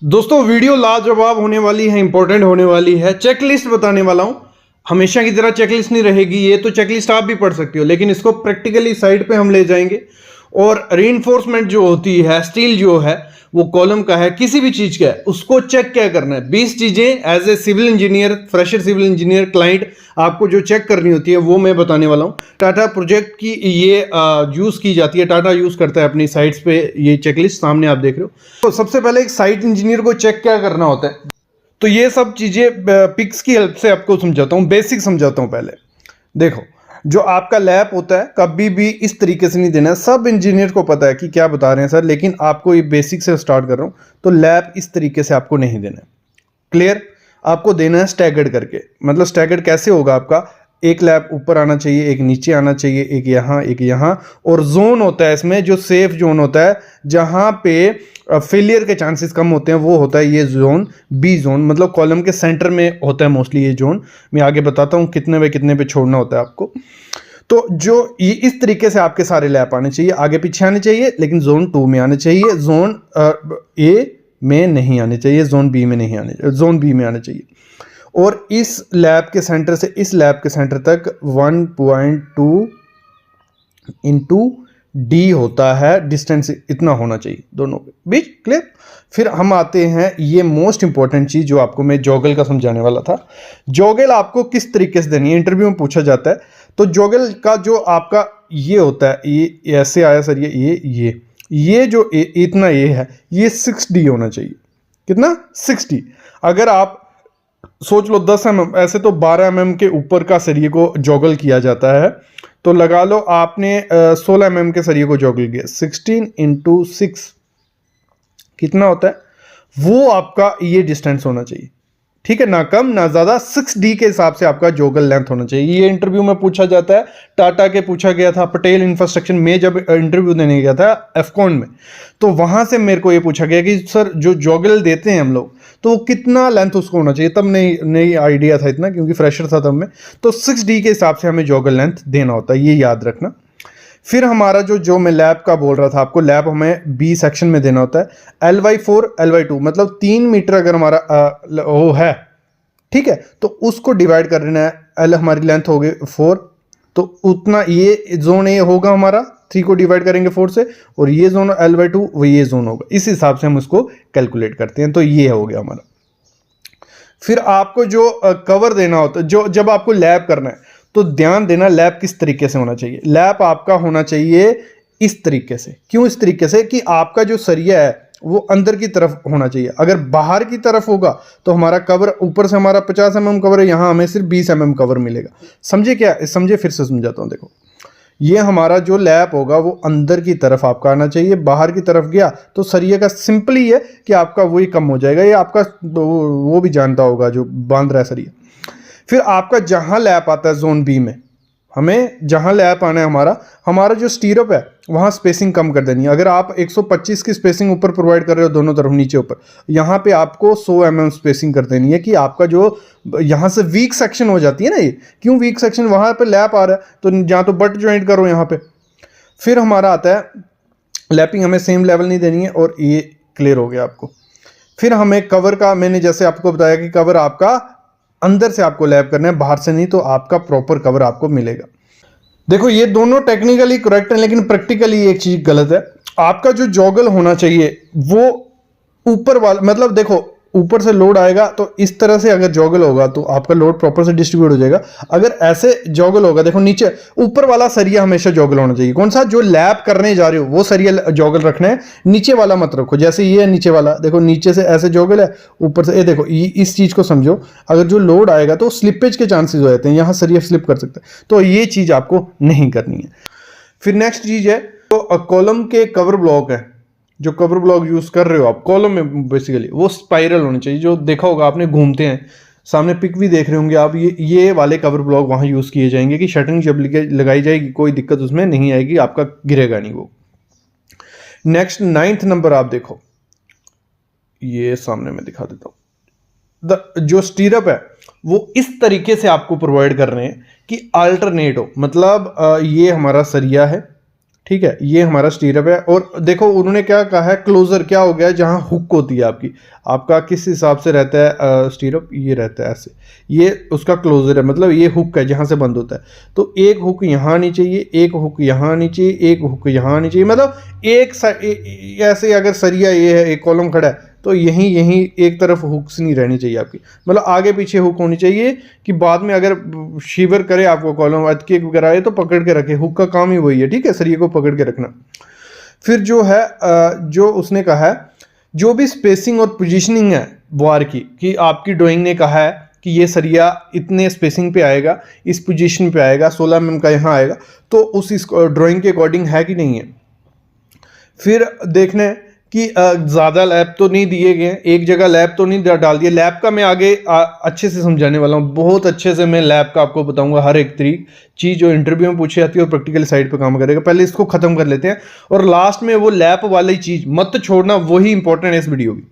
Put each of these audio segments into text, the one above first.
दोस्तों वीडियो लाजवाब होने वाली है, इंपॉर्टेंट होने वाली है। चेकलिस्ट बताने वाला हूं। हमेशा की तरह चेकलिस्ट नहीं रहेगी, ये तो चेकलिस्ट आप भी पढ़ सकते हो, लेकिन इसको प्रैक्टिकली साइड पे हम ले जाएंगे। और रीइंफोर्समेंट जो होती है, स्टील जो है वो कॉलम का है, किसी भी चीज का है, उसको चेक क्या करना है। 20 चीजें as a civil engineer, fresher civil engineer client आपको जो चेक करनी होती है वो मैं बताने वाला हूं। टाटा प्रोजेक्ट की ये यूज की जाती है, टाटा यूज करता है अपनी साइट्स पे ये चेकलिस्ट, सामने आप देख रहे हो। तो सबसे पहले एक साइट इंजीनियर को चेक क्या करना होता है, तो ये सब चीजें पिक्स की हेल्प से आपको समझाता हूं, बेसिक समझाता हूं। पहले देखो, जो आपका लैप होता है कभी भी इस तरीके से नहीं देना है। सब इंजीनियर को पता है कि क्या बता रहे हैं सर, लेकिन आपको ये बेसिक से स्टार्ट कर रहा हूं। तो लैप इस तरीके से आपको नहीं देना है, क्लियर। आपको देना है स्टैगर्ड करके। मतलब स्टैगर्ड कैसे होगा आपका, एक लैप ऊपर आना चाहिए, एक नीचे आना चाहिए, एक यहाँ एक यहाँ। और जोन होता है इसमें, जो सेफ जोन होता है जहां पे फेलियर के चांसेस कम होते हैं, वो होता है ये जोन, बी जोन। मतलब कॉलम के सेंटर में होता है मोस्टली ये जोन। मैं आगे बताता हूँ कितने बाय कितने पे छोड़ना होता है आपको। तो जो ये इस तरीके से आपके सारे लैप आने चाहिए, आगे पीछे आने चाहिए, लेकिन जोन 2 में आने चाहिए, जोन ए में नहीं आने चाहिए, जोन बी में नहीं आने, जोन बी में आने चाहिए। और इस लैब के सेंटर से इस लैब के सेंटर तक 1.2 इंटू डी होता है डिस्टेंस, इतना होना चाहिए दोनों के बीच, क्लियर। फिर हम आते हैं ये मोस्ट इंपॉर्टेंट चीज जो आपको मैं जॉगल का समझाने वाला था। जॉगल आपको किस तरीके से देनी है, इंटरव्यू में पूछा जाता है। तो जॉगल का जो आपका ये होता है, ये ऐसे आया सर, ये जो इतना ये है, ये 6D होना चाहिए। कितना, 6D। अगर आप सोच लो 10 mm, ऐसे तो 12 mm के ऊपर का सरिये को जॉगल किया जाता है। तो लगा लो आपने 16 mm के सरिये को जॉगल किया, 16 इंटू 6 कितना होता है, वो आपका ये डिस्टेंस होना चाहिए, ठीक है। ना कम ना ज्यादा, 6D के हिसाब से आपका जॉगल लेंथ होना चाहिए। ये इंटरव्यू में पूछा जाता है, टाटा के पूछा गया था, पटेल इंफ्रास्ट्रक्चर में जब इंटरव्यू देने गया था एफकॉन में, तो वहां से मेरे को ये पूछा गया कि सर जो जॉगल देते हैं हम लोग, तो कितना लेंथ उसको होना चाहिए। तब नई आइडिया था इतना, क्योंकि फ्रेशर था तब में। तो 6D के हिसाब से हमें जॉगल लेंथ देना होता है, ये याद रखना। फिर हमारा जो मैं लैब का बोल रहा था आपको, लैब हमें बी सेक्शन में देना होता है। LY4 LY2 मतलब 3 मीटर अगर हमारा वो है, ठीक है, तो उसको डिवाइड कर देना है। L हमारी लेंथ हो गई 4, तो उतना ये जोन ए होगा हमारा, 3 को डिवाइड करेंगे 4 से, और ये जोन LY2 वो ये जोन होगा। इस हिसाब से हम उसको कैलकुलेट करते हैं। तो ये हो गया हमारा। फिर आपको जो कवर देना होता है, जो जब आपको लैब करना है, तो ध्यान देना लैब किस तरीके से होना चाहिए। लैब आपका होना चाहिए इस तरीके से। क्यों इस तरीके से, कि आपका जो सरिया है वो अंदर की तरफ होना चाहिए। अगर बाहर की तरफ होगा तो हमारा कवर, ऊपर से हमारा 50 mm कवर है, यहां हमें सिर्फ 20 mm कवर मिलेगा। समझे क्या, समझे, फिर से समझाता हूं। देखो, ये हमारा जो लैप होगा वो अंदर की तरफ आपका आना चाहिए। बाहर की तरफ गया तो सरिये का सिंपल ही है कि आपका वही कम हो जाएगा। ये आपका वो भी जानता होगा जो बांध रहा है सरिया। फिर आपका जहां लैप आता है जोन बी में, हमें जहां लैप आना है हमारा जो स्टीरअप है वहां स्पेसिंग कम कर देनी है। अगर आप 125 की स्पेसिंग ऊपर प्रोवाइड कर रहे हो दोनों तरफ, नीचे ऊपर, यहां पे आपको 100 mm स्पेसिंग कर देनी है, कि आपका जो यहां से वीक सेक्शन हो जाती है ना, ये क्यों वीक सेक्शन, वहां पे लैप आ रहा है तो जहां तो बट ज्वाइंट करो यहां पे। फिर हमारा आता है लैपिंग, हमें सेम लेवल नहीं देनी है, और ये क्लियर हो गया आपको। फिर हमें कवर का, मैंने जैसे आपको बताया कि कवर आपका अंदर से आपको लैप करना है, बाहर से नहीं, तो आपका प्रॉपर कवर आपको मिलेगा। देखो, ये दोनों टेक्निकली करेक्ट है, लेकिन प्रैक्टिकली एक चीज गलत है। आपका जो जॉगल होना चाहिए वो ऊपर वाला, मतलब देखो ऊपर से लोड आएगा तो इस तरह से अगर जॉगल होगा तो आपका लोड प्रॉपर से डिस्ट्रीब्यूट हो जाएगा। अगर ऐसे जॉगल होगा, देखो नीचे ऊपर वाला सरिया हमेशा जॉगल होना चाहिए। कौन सा, जो लैप करने जा रहे हो वो सरिया जॉगल रखना है, नीचे वाला मत रखो। जैसे ये है नीचे वाला, देखो नीचे से ऐसे जॉगल है, ऊपर से ये देखो, इस चीज को समझो। अगर जो लोड आएगा तो स्लिपेज के चांसेस हो जाते हैं, यहां सरिया स्लिप कर सकता है, तो ये चीज आपको नहीं करनी है। फिर नेक्स्ट चीज है, तो कॉलम के कवर ब्लॉक है, जो कवर ब्लॉक यूज कर रहे हो आप कॉलम में, बेसिकली वो स्पाइरल होने चाहिए। जो देखा होगा आपने, घूमते हैं, सामने पिक भी देख रहे होंगे आप, ये वाले कवर ब्लॉक वहां यूज किए जाएंगे कि शटरिंग जब लगाई जाएगी कोई दिक्कत उसमें नहीं आएगी, आपका गिरेगा नहीं वो। नेक्स्ट 9th नंबर आप देखो, ये सामने मैं दिखा देता हूं। जो स्टीरअप है वो इस तरीके से आपको प्रोवाइड कर रहे हैं कि अल्टरनेट हो। मतलब ये हमारा सरिया है, ठीक है, ये हमारा स्टीरअप है। और देखो उन्होंने क्या कहा है, क्लोजर क्या हो गया है, जहाँ हुक होती है आपकी, आपका किस हिसाब से रहता है स्टीरअप, ये रहता है ऐसे, ये उसका क्लोजर है, मतलब ये हुक है जहाँ से बंद होता है। तो एक हुक यहाँ आनी चाहिए, एक हुक यहाँ आनी चाहिए, एक हुक यहाँ आनी चाहिए, मतलब ऐसे अगर सरिया ये है, एक कॉलम खड़ा है, तो यहीं यहीं एक तरफ हुक्स नहीं रहनी चाहिए आपकी, मतलब आगे पीछे हुक होनी चाहिए कि बाद में अगर शिवर करे आपको कॉलम अटके वगैरह आए तो पकड़ के रखे। हुक का काम ही वही है, ठीक है, सरिये को पकड़ के रखना। फिर जो है जो उसने कहा है, जो भी स्पेसिंग और पोजीशनिंग है वार की, कि आपकी ड्राइंग ने कहा है कि ये सरिया इतने स्पेसिंग पे आएगा, इस पोजीशन पे आएगा, 16 mm का यहाँ आएगा, तो उस ड्राइंग के अकॉर्डिंग है कि नहीं है। फिर देखना है कि ज़्यादा लैब तो नहीं दिए गए, एक जगह लैब तो नहीं डाल दिया। लैब का मैं आगे अच्छे से समझाने वाला हूँ, बहुत अच्छे से मैं लैब का आपको बताऊंगा, हर एक चीज़ जो इंटरव्यू में पूछी जाती है और प्रैक्टिकल साइड पे काम करेगा। पहले इसको ख़त्म कर लेते हैं और लास्ट में वो लैब वाली चीज़ मत छोड़ना, वही इंपॉर्टेंट है इस वीडियो की।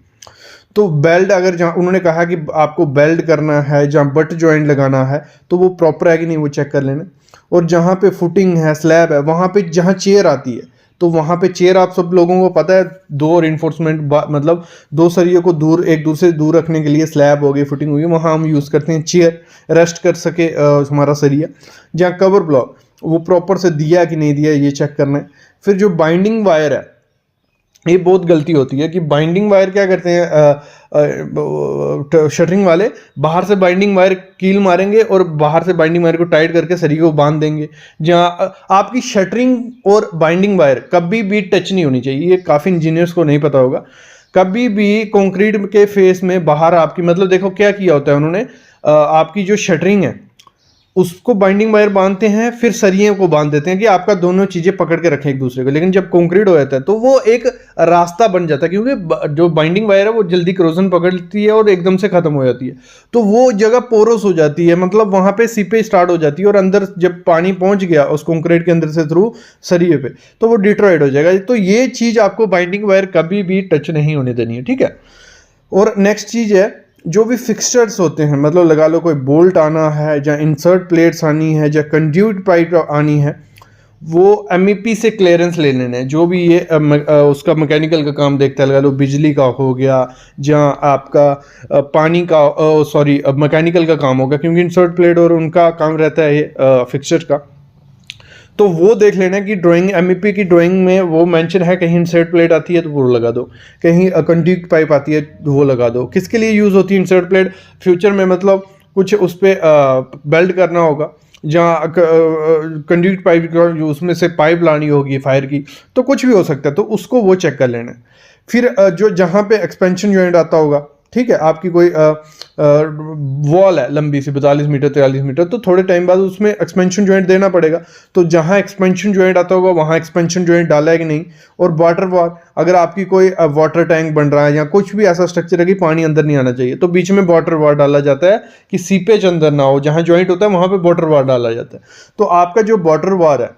तो बेल्ट, अगर जहाँ उन्होंने कहा कि आपको बेल्ट करना है, जहाँ बट जॉइंट लगाना है, तो वो प्रॉपर है कि नहीं वो चेक कर लेना। और जहाँ पे फुटिंग है, स्लैब है, वहाँ पे जहाँ चेयर आती है, तो वहाँ पे चेयर आप सब लोगों को पता है, दो रिइंफोर्समेंट मतलब दो सरियों को दूर, एक दूसरे से दूर रखने के लिए स्लैब हो गई, फुटिंग हो गई, वहाँ हम यूज़ करते हैं चेयर, रेस्ट कर सके हमारा सरिया। जहाँ कवर ब्लॉक वो प्रॉपर से दिया कि नहीं दिया, ये चेक करना है। फिर जो बाइंडिंग वायर है, ये बहुत गलती होती है कि बाइंडिंग वायर क्या करते हैं, शटरिंग वाले बाहर से बाइंडिंग वायर कील मारेंगे और बाहर से बाइंडिंग वायर को टाइट करके सरिये को बांध देंगे, जहाँ आपकी शटरिंग और बाइंडिंग वायर कभी भी टच नहीं होनी चाहिए। ये काफ़ी इंजीनियर्स को नहीं पता होगा। कभी भी कंक्रीट के फेस में बाहर आपकी, मतलब देखो क्या किया होता है उन्होंने, आपकी जो शटरिंग है उसको बाइंडिंग वायर बांधते हैं, फिर सरिये को बांध देते हैं कि आपका दोनों चीज़ें पकड़ के रखें एक दूसरे को। लेकिन जब कंक्रीट हो जाता है तो वो एक रास्ता बन जाता है, क्योंकि जो बाइंडिंग वायर है वो जल्दी क्रोजन पकड़ती है और एकदम से ख़त्म हो जाती है, तो वो जगह पोरस हो जाती है, मतलब वहाँ पे सीपेज स्टार्ट हो जाती है और अंदर जब पानी पहुँच गया उस कंक्रीट के अंदर से थ्रू सरिये पे, तो वो डिट्रॉयड हो जाएगा। तो ये चीज़ आपको बाइंडिंग वायर कभी भी टच नहीं होने देनी है, ठीक है। और नेक्स्ट चीज़ है, जो भी फिक्सचर्स होते हैं, मतलब लगा लो कोई बोल्ट आना है, या इंसर्ट प्लेट्स आनी है, या कंड्यूट पाइप आनी है, वो MEP से क्लियरेंस ले लेने हैं। जो भी ये उसका मैकेनिकल का काम देखता है, लगा लो बिजली का हो गया, जहाँ आपका पानी का सॉरी मैकेनिकल का काम होगा, क्योंकि इंसर्ट प्लेट और उनका काम रहता है ये फिक्सचर का, तो वो देख लेना कि ड्राइंग MEP की ड्राइंग में वो मेंशन है, कहीं इंसर्ट प्लेट आती है तो वो लगा दो, कहीं कंडक्ट पाइप आती है तो वो लगा दो। किसके लिए यूज़ होती है इंसर्ट प्लेट? फ्यूचर में मतलब कुछ उस पर बेल्ट करना होगा, जहाँ कंडक्ट पाइप जो उसमें से पाइप लानी होगी फायर की, तो कुछ भी हो सकता है, तो उसको वो चेक कर लेना है। फिर जो जहाँ पे एक्सपेंशन जॉइंट आता होगा, ठीक है, आपकी कोई वॉल है लंबी सी 42 मीटर 43 मीटर, तो थोड़े टाइम बाद उसमें एक्सपेंशन जॉइंट देना पड़ेगा, तो जहाँ एक्सपेंशन जॉइंट आता होगा वहाँ एक्सपेंशन जॉइंट डाला है कि नहीं। और वाटर वॉल, अगर आपकी कोई वाटर टैंक बन रहा है या कुछ भी ऐसा स्ट्रक्चर है कि पानी अंदर नहीं आना चाहिए, तो बीच में वाटर वॉल डाला जाता है कि सीपेज अंदर ना हो, जहाँ जॉइंट होता है वहाँ पर वाटर वॉल डाला जाता है। तो आपका जो वाटर वॉल है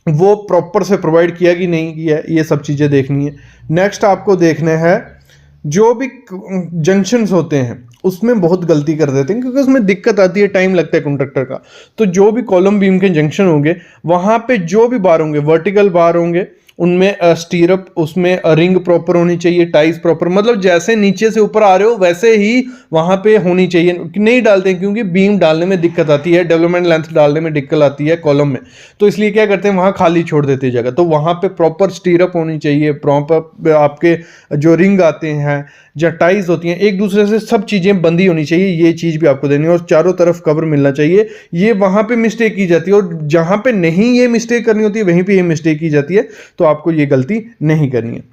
वो प्रॉपर से प्रोवाइड किया कि नहीं किया, ये सब चीज़ें देखनी है। नेक्स्ट आपको देखना है, जो भी जंक्शंस होते हैं उसमें बहुत गलती कर देते हैं, क्योंकि उसमें दिक्कत आती है, टाइम लगता है कंडक्टर का। तो जो भी कॉलम बीम के जंक्शन होंगे, वहाँ पे जो भी बार होंगे, वर्टिकल बार होंगे, उनमें स्टीरअप, उसमें रिंग प्रॉपर होनी चाहिए, टाइज प्रॉपर, मतलब जैसे नीचे से ऊपर आ रहे हो वैसे ही वहाँ पे होनी चाहिए। नहीं डालते हैं क्योंकि बीम डालने में दिक्कत आती है, डेवलपमेंट लेंथ डालने में दिक्कत आती है कॉलम में, तो इसलिए क्या करते हैं वहाँ खाली छोड़ देते हैं जगह। तो वहाँ पे प्रॉपर स्टीरअप होनी चाहिए, प्रॉपर आपके जो रिंग आते हैं या टाइज होती हैं, एक दूसरे से सब चीज़ें बंदी होनी चाहिए, ये चीज़ भी आपको देनी है। और चारों तरफ कवर मिलना चाहिए, ये वहाँ पे मिस्टेक की जाती है, और जहाँ पे नहीं ये मिस्टेक करनी होती है वहीं पे ये मिस्टेक की जाती है, तो आपको ये गलती नहीं करनी है।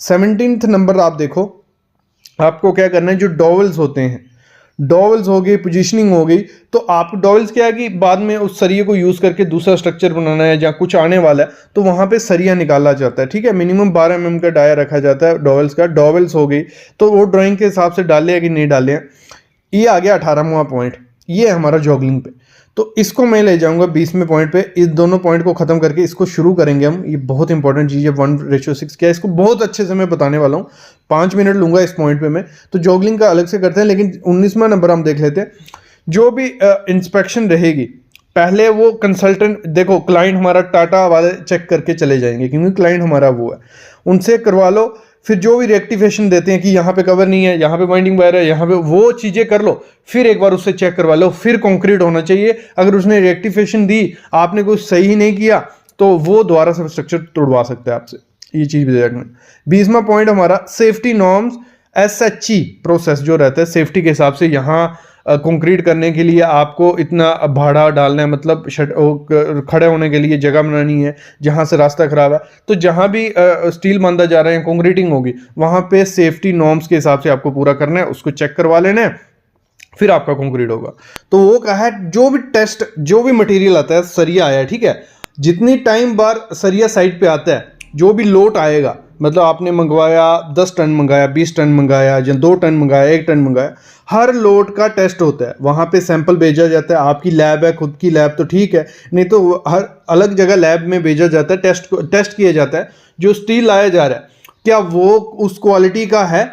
17th नंबर आप देखो, आपको क्या करना है, जो डॉवल्स होते हैं, डॉवल्स हो गई, पोजीशनिंग हो गई, तो आप डॉवल्स क्या है कि बाद में उस सरिये को यूज़ करके दूसरा स्ट्रक्चर बनाना है, जहाँ कुछ आने वाला है तो वहाँ पे सरिया निकाला जाता है, ठीक है। मिनिमम 12 mm का डाया रखा जाता है डॉवल्स का। डॉवल्स हो गई तो वो ड्राइंग के हिसाब से डाले हैं कि नहीं डाले हैं। ये आ गया 18वां पॉइंट, ये है हमारा जॉगलिंग पे। तो इसको मैं ले जाऊंगा 20वें पॉइंट पे। इस दोनों पॉइंट को खत्म करके इसको शुरू करेंगे हम। ये बहुत इंपॉर्टेंट चीज़ है, 1:6 क्या है, इसको बहुत अच्छे से मैं बताने वाला हूँ। 5 मिनट लूंगा इस पॉइंट पे मैं, तो जॉगलिंग का अलग से करते हैं। लेकिन 19वां नंबर हम देख लेते हैं। जो भी इंस्पेक्शन रहेगी पहले वो कंसल्टेंट, देखो क्लाइंट हमारा टाटा वाले चेक करके चले जाएंगे क्योंकि क्लाइंट हमारा वो है, उनसे करवा लो। फिर जो भी रेक्टिफिकेशन देते हैं कि यहाँ पे कवर नहीं है, यहाँ पे बाइंडिंग वायर है, यहाँ पे, वो चीज़ें कर लो। फिर एक बार उससे चेक करवा लो, फिर कंक्रीट होना चाहिए। अगर उसने रेक्टिफिकेशन दी, आपने कुछ सही नहीं किया, तो वो दोबारा से स्ट्रक्चर तोड़वा सकता है आपसे। ये चीज़ भी देखना। 20वां पॉइंट हमारा सेफ्टी नॉर्म्स, SHE प्रोसेस जो रहता है सेफ्टी के हिसाब से। यहाँ कंक्रीट करने के लिए आपको इतना भाड़ा डालना है, मतलब खड़े होने के लिए जगह बनानी है, जहाँ से रास्ता खराब है। तो जहाँ भी स्टील बांधा जा रहा है, कंक्रीटिंग होगी, वहाँ पे सेफ्टी नॉर्म्स के हिसाब से आपको पूरा करना है, उसको चेक करवा लेना है, फिर आपका कंक्रीट होगा। तो वो कहा है जो भी टेस्ट, जो भी मटेरियल आता है, सरिया आया, ठीक है, जितनी टाइम बार सरिया साइड पे आता है, जो भी लोट आएगा, मतलब आपने मंगवाया 10 टन मंगाया, 20 टन मंगाया, या 2 टन मंगाया, 1 टन मंगाया, हर लोड का टेस्ट होता है। वहाँ पे सैंपल भेजा जाता है। आपकी लैब है, खुद की लैब तो ठीक है, नहीं तो हर अलग जगह लैब में भेजा जाता है, टेस्ट किया जाता है। जो स्टील लाया जा रहा है, क्या वो उस क्वालिटी का है,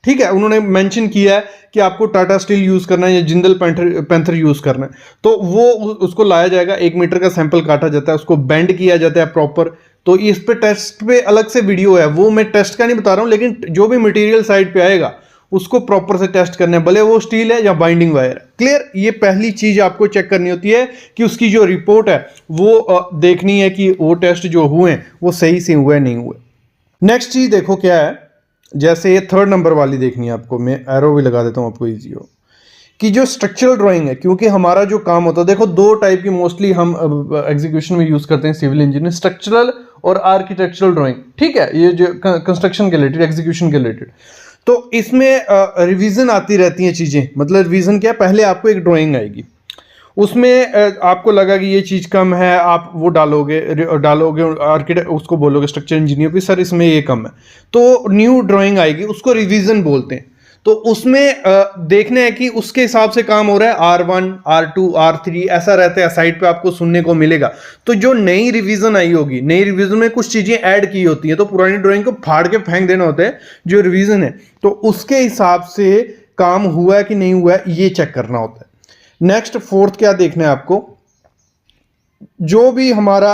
ठीक है। उन्होंने मेंशन किया है कि आपको टाटा स्टील यूज़ करना है या जिंदल पैंथर यूज़ करना है, तो वो उसको लाया जाएगा। 1 मीटर का सैंपल काटा जाता है, उसको बेंड किया जाता है प्रॉपर। तो इस पे टेस्ट पे अलग से वीडियो है, वो मैं टेस्ट का नहीं बता रहा हूँ, लेकिन जो भी मटेरियल साइड पे आएगा उसको प्रॉपर से टेस्ट करना है, भले वो स्टील है या बाइंडिंग वायर है। क्लियर। ये पहली चीज आपको चेक करनी होती है कि उसकी जो रिपोर्ट है वो देखनी है कि वो टेस्ट जो हुए वो सही से हुए नहीं हुए। नेक्स्ट चीज देखो क्या है, जैसे ये 3rd नंबर वाली देखनी है आपको, मैं एरो भी लगा देता हूँ आपको इजी हो, कि जो स्ट्रक्चरल ड्राइंग है, क्योंकि हमारा जो काम होता है, देखो 2 टाइप की मोस्टली हम एग्जीक्यूशन में यूज करते हैं सिविल इंजीनियर, स्ट्रक्चरल और आर्किटेक्चरल ड्राइंग, ठीक है, ये जो कंस्ट्रक्शन के रिलेटेड, एग्जीक्यूशन के रिलेटेड। तो इसमें रिवीजन आती रहती हैं चीजें, मतलब रिवीजन क्या है, पहले आपको एक ड्राइंग आएगी, उसमें आपको लगा कि ये चीज़ कम है, आप वो डालोगे आर्किटेक्ट, उसको बोलोगे स्ट्रक्चर इंजीनियर भी, सर इसमें ये कम है, तो न्यू ड्राइंग आएगी, उसको रिवीजन बोलते हैं। तो उसमें देखना है कि उसके हिसाब से काम हो रहा है, R1 R2 R3 ऐसा रहता है, साइड पे आपको सुनने को मिलेगा। तो जो नई रिवीजन आई होगी, नई रिवीजन में कुछ चीजें ऐड की होती हैं, तो पुरानी ड्राइंग को फाड़ के फेंक देना होता है। जो रिवीजन है तो उसके हिसाब से काम हुआ है कि नहीं हुआ है, ये चेक करना होता है। नेक्स्ट 4th क्या देखना है आपको, जो भी हमारा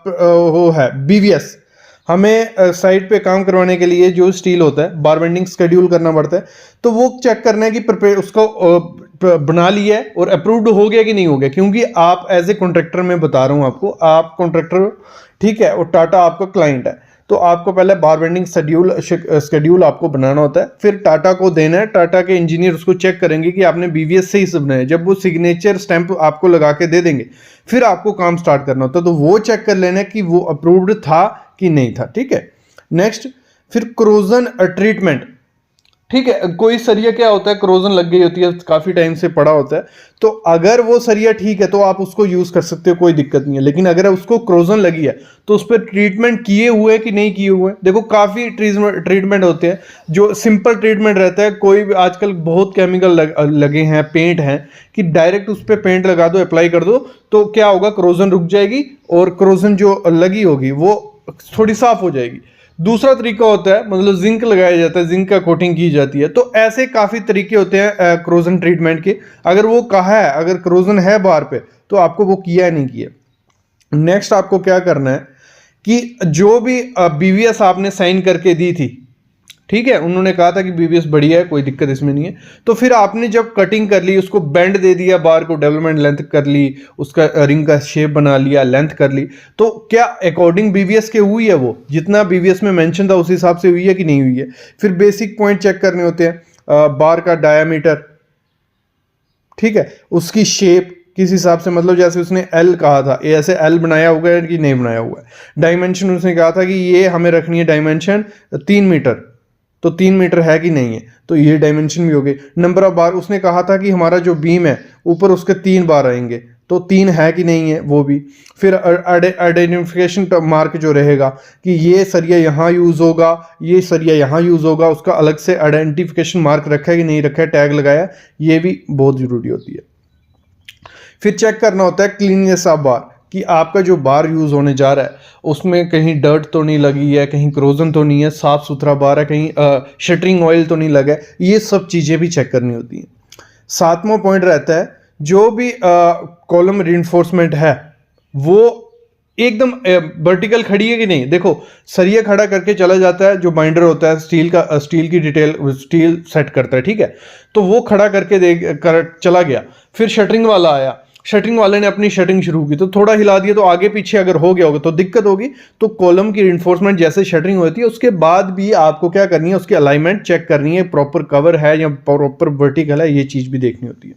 वो है BVS, हमें साइट पे काम करवाने के लिए जो स्टील होता है, बार बेंडिंग शेड्यूल करना पड़ता है, तो वो चेक करना है कि उसको बना लिया है और अप्रूव्ड हो गया कि नहीं हो गया। क्योंकि आप एज ए कॉन्ट्रैक्टर, मैं बता रहा हूँ आपको, आप कॉन्ट्रैक्टर, ठीक है, और टाटा आपका क्लाइंट है, तो आपको पहले बार बेंडिंग शेड्यूल आपको बनाना होता है, फिर टाटा को देना है। टाटा के इंजीनियर उसको चेक करेंगे कि आपने BVS सही से बनाया। जब वो सिग्नेचर स्टैंप आपको लगा के दे देंगे, फिर आपको काम स्टार्ट करना होता है। तो वो चेक कर लेना है कि वो अप्रूव्ड था कि नहीं था, ठीक है। नेक्स्ट फिर क्रोजन ट्रीटमेंट, ठीक है, कोई सरिया क्या होता है, क्रोजन लग गई होती है, काफी टाइम से पड़ा होता है, तो अगर वो सरिया ठीक है तो आप उसको यूज कर सकते हो, कोई दिक्कत नहीं है। लेकिन अगर उसको क्रोजन लगी है तो उस पर ट्रीटमेंट किए हुए कि नहीं किए हुए। देखो काफी ट्रीटमेंट होते हैं, जो सिंपल ट्रीटमेंट रहता है, कोई भी आजकल बहुत केमिकल लगे हैं, पेंट हैं, कि डायरेक्ट उस पर पेंट लगा दो, अप्लाई कर दो, तो क्या होगा, क्रोजन रुक जाएगी और क्रोजन जो लगी होगी वो थोड़ी साफ हो जाएगी। दूसरा तरीका होता है, मतलब जिंक लगाया जाता है, जिंक का कोटिंग की जाती है। तो ऐसे काफी तरीके होते हैं क्रोजन ट्रीटमेंट के। अगर वो कहा है, अगर क्रोजन है बार पे, तो आपको वो किया है नहीं किया। नेक्स्ट आपको क्या करना है कि जो भी BVS आपने साइन करके दी थी, ठीक है, उन्होंने कहा था कि BVS बढ़िया है, कोई दिक्कत इसमें नहीं है, तो फिर आपने जब कटिंग कर ली, उसको बेंड दे दिया, बार को डेवलपमेंट लेंथ कर ली, उसका रिंग का शेप बना लिया, लेंथ कर ली, तो क्या अकॉर्डिंग BVS के हुई है, वो जितना BVS में मेंशन था उस हिसाब से हुई है कि नहीं हुई है। फिर बेसिक पॉइंट चेक करने होते हैं, बार का डायामीटर, ठीक है, उसकी शेप किस हिसाब से, मतलब जैसे उसने L कहा था, ऐसे L बनाया होगा कि नहीं बनाया हुआ है। डायमेंशन उसने कहा था कि ये हमें रखनी है डायमेंशन 3 मीटर, तो 3 मीटर है कि नहीं है, तो ये डायमेंशन भी हो गई। नंबर ऑफ बार उसने कहा था कि हमारा जो बीम है ऊपर उसके 3 बार आएंगे, तो 3 है कि नहीं है, वो भी। फिर आइडेंटिफिकेशन मार्क जो रहेगा कि ये सरिया यहाँ यूज़ होगा, ये सरिया यहाँ यूज़ होगा, उसका अलग से आइडेंटिफिकेशन मार्क रखा है कि नहीं रखा है, टैग लगाया, ये भी बहुत ज़रूरी होती है। फिर चेक करना होता है क्लीननेस ऑफ बार, कि आपका जो बार यूज़ होने जा रहा है उसमें कहीं डर्ट तो नहीं लगी है, कहीं क्रोजन तो नहीं है, साफ़ सुथरा बार है, कहीं शटरिंग ऑयल तो नहीं लगा है। ये सब चीज़ें भी चेक करनी होती हैं। 7वां पॉइंट रहता है, जो भी कॉलम रिइंफोर्समेंट है वो एकदम वर्टिकल खड़ी है कि नहीं। देखो सरिया खड़ा करके चला जाता है, जो बाइंडर होता है स्टील की डिटेल स्टील सेट करता है, ठीक है, तो वो खड़ा करके चला गया। फिर शटरिंग वाला आया, शटरिंग वाले ने अपनी शटरिंग शुरू की, तो थोड़ा हिला दिया, तो आगे पीछे अगर हो गया होगा तो दिक्कत होगी। तो कॉलम की रिइंफोर्समेंट जैसे शटरिंग होती है उसके बाद भी आपको क्या करनी है, उसकी अलाइनमेंट चेक करनी है, प्रॉपर कवर है या प्रॉपर वर्टिकल है, ये चीज़ भी देखनी होती है।